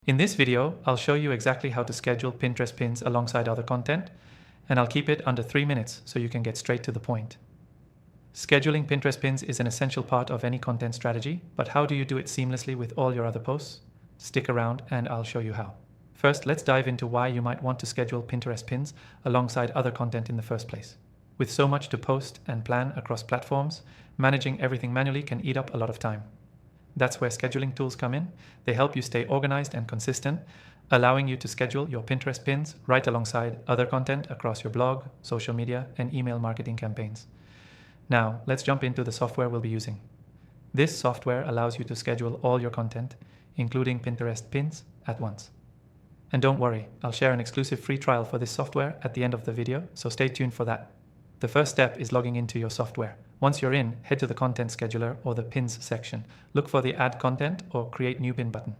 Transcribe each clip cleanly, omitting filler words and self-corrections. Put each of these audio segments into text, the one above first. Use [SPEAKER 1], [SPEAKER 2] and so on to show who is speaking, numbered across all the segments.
[SPEAKER 1] In this video, I'll show you exactly how to schedule Pinterest pins alongside other content, and I'll keep it under 3 minutes so you can get straight to the point. Scheduling Pinterest pins is an essential part of any content strategy, but how do you do it seamlessly with all your other posts? Stick around and I'll show you how. First, let's dive into why you might want to schedule Pinterest pins alongside other content in the first place. With so much to post and plan across platforms, managing everything manually can eat up a lot of time. That's where scheduling tools come in. They help you stay organized and consistent, allowing you to schedule your Pinterest pins right alongside other content across your blog, social media, and email marketing campaigns. Now, let's jump into the software we'll be using. This software allows you to schedule all your content, including Pinterest pins, at once. And don't worry, I'll share an exclusive free trial for this software at the end of the video, so stay tuned for that. The first step is logging into your software. Once you're in, head to the Content Scheduler or the Pins section. Look for the Add Content or Create New Pin button.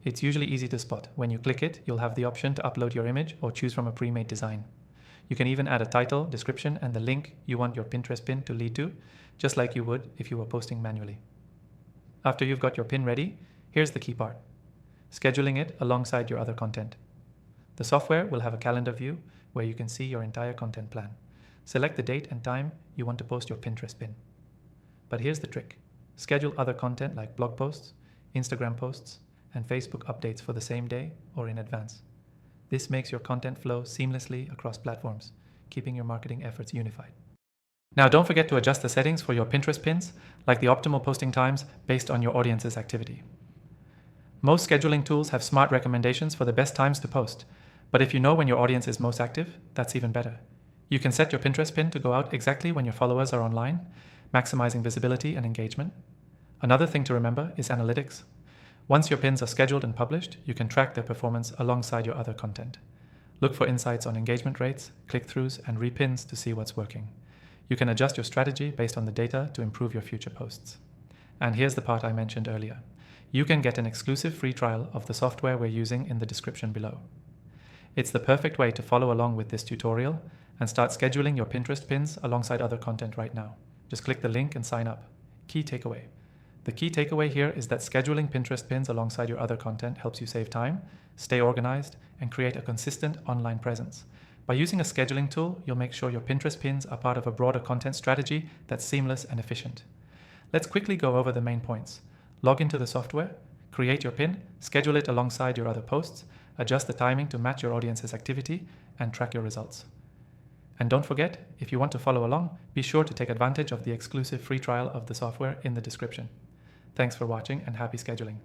[SPEAKER 1] It's usually easy to spot. When you click it, you'll have the option to upload your image or choose from a pre-made design. You can even add a title, description, and the link you want your Pinterest pin to lead to, just like you would if you were posting manually. After you've got your pin ready, here's the key part: scheduling it alongside your other content. The software will have a calendar view where you can see your entire content plan. Select the date and time you want to post your Pinterest pin. But here's the trick: schedule other content like blog posts, Instagram posts, and Facebook updates for the same day or in advance. This makes your content flow seamlessly across platforms, keeping your marketing efforts unified. Now, don't forget to adjust the settings for your Pinterest pins, like the optimal posting times based on your audience's activity. Most scheduling tools have smart recommendations for the best times to post, but if you know when your audience is most active, that's even better. You can set your Pinterest pin to go out exactly when your followers are online, maximizing visibility and engagement. Another thing to remember is analytics. Once your pins are scheduled and published, you can track their performance alongside your other content. Look for insights on engagement rates, click-throughs, and repins to see what's working. You can adjust your strategy based on the data to improve your future posts. And here's the part I mentioned earlier. You can get an exclusive free trial of the software we're using in the description below. It's the perfect way to follow along with this tutorial and start scheduling your Pinterest pins alongside other content right now. Just click the link and sign up. Key takeaway. The key takeaway here is that scheduling Pinterest pins alongside your other content helps you save time, stay organized, and create a consistent online presence. By using a scheduling tool, you'll make sure your Pinterest pins are part of a broader content strategy that's seamless and efficient. Let's quickly go over the main points. Log into the software, create your pin, schedule it alongside your other posts, adjust the timing to match your audience's activity, and track your results. And don't forget, if you want to follow along, be sure to take advantage of the exclusive free trial of the software in the description. Thanks for watching and happy scheduling.